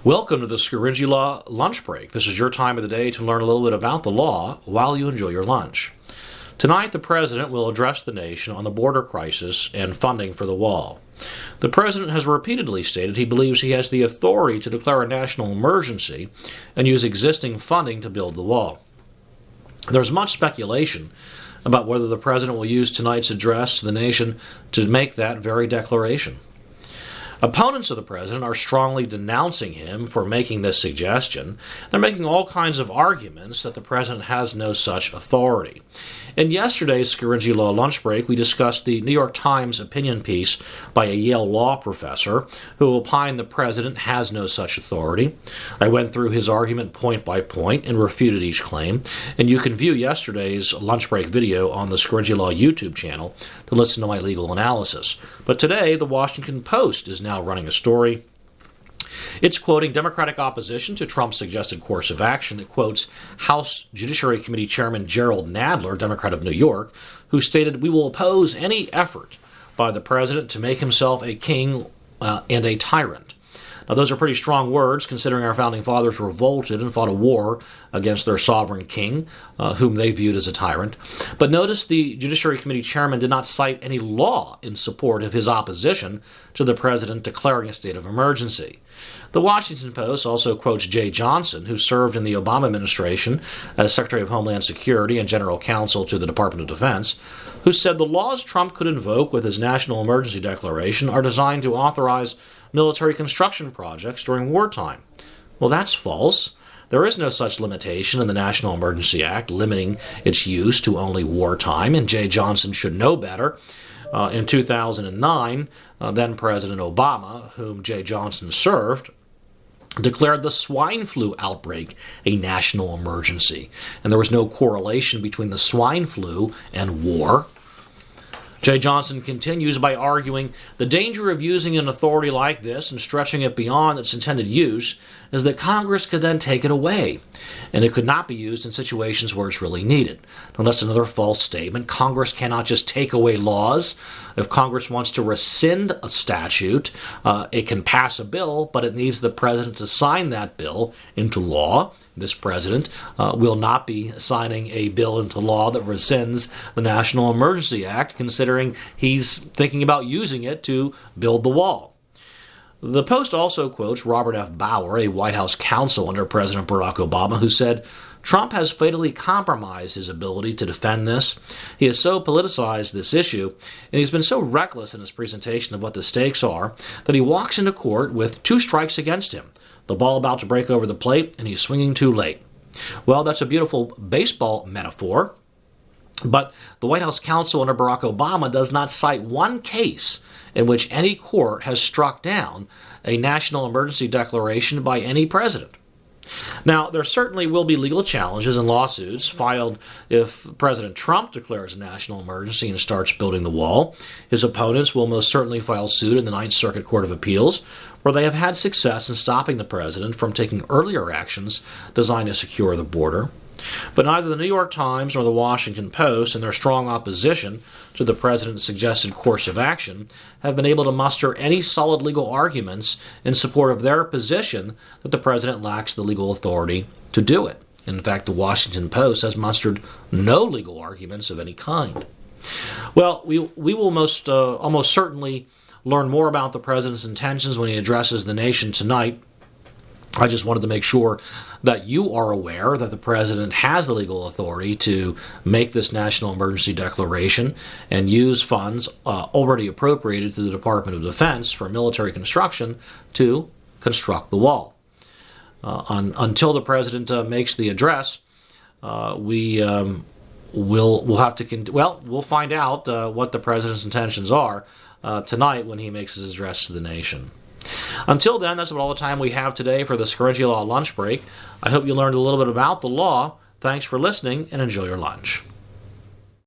Welcome to the Scaringi Law Lunch Break. This is your time of the day to learn a little bit about the law while you enjoy your lunch. Tonight, the President will address the nation on the border crisis and funding for the wall. The President has repeatedly stated he believes he has the authority to declare a national emergency and use existing funding to build the wall. There's much speculation about whether the President will use tonight's address to the nation to make that very declaration. Opponents of the President are strongly denouncing him for making this suggestion. They're making all kinds of arguments that the President has no such authority. In yesterday's Scaringi Law Lunch Break, we discussed the New York Times opinion piece by a Yale law professor who opined the President has no such authority. I went through his argument point by point and refuted each claim, and you can view yesterday's lunch break video on the Scaringi Law YouTube channel to listen to my legal analysis. But today, the Washington Post is now running a story. It's quoting Democratic opposition to Trump's suggested course of action. It quotes House Judiciary Committee Chairman Gerald Nadler, Democrat of New York, who stated, "We will oppose any effort by the President to make himself a king and a tyrant." Now, those are pretty strong words, considering our founding fathers revolted and fought a war against their sovereign king, whom they viewed as a tyrant. But notice the Judiciary Committee chairman did not cite any law in support of his opposition to the President declaring a state of emergency. The Washington Post also quotes Jay Johnson, who served in the Obama administration as Secretary of Homeland Security and General Counsel to the Department of Defense, who said the laws Trump could invoke with his national emergency declaration are designed to authorize military construction projects during wartime. Well, that's false. There is no such limitation in the National Emergency Act limiting its use to only wartime, and Jay Johnson should know better. In 2009, then President Obama, whom Jay Johnson served, declared the swine flu outbreak a national emergency, and there was no correlation between the swine flu and war. Jay Johnson continues by arguing the danger of using an authority like this and stretching it beyond its intended use is that Congress could then take it away, and it could not be used in situations where it's really needed. Now, that's another false statement. Congress cannot just take away laws. If Congress wants to rescind a statute, it can pass a bill, but it needs the President to sign that bill into law. This President will not be signing a bill into law that rescinds the National Emergency Act, considering he's thinking about using it to build the wall. The Post also quotes Robert F. Bauer, a White House counsel under President Barack Obama, who said, "Trump has fatally compromised his ability to defend this. He has so politicized this issue, and he's been so reckless in his presentation of what the stakes are, that he walks into court with two strikes against him, the ball about to break over the plate, and he's swinging too late." Well, that's a beautiful baseball metaphor, but the White House counsel under Barack Obama does not cite one case in which any court has struck down a national emergency declaration by any president. Now, there certainly will be legal challenges and lawsuits filed if President Trump declares a national emergency and starts building the wall. His opponents will most certainly file suit in the Ninth Circuit Court of Appeals, where they have had success in stopping the President from taking earlier actions designed to secure the border. But neither the New York Times nor the Washington Post, in their strong opposition to the President's suggested course of action, have been able to muster any solid legal arguments in support of their position that the President lacks the legal authority to do it. In fact, the Washington Post has mustered no legal arguments of any kind. Well, we will almost certainly learn more about the President's intentions when he addresses the nation tonight. I just wanted to make sure that you are aware that the President has the legal authority to make this national emergency declaration and use funds already appropriated to the Department of Defense for military construction to construct the wall. Until the President makes the address, we'll have to we'll find out what the President's intentions are tonight when he makes his address to the nation. Until then, that's about all the time we have today for the Scaringi Law Lunch Break. I hope you learned a little bit about the law. Thanks for listening, and enjoy your lunch.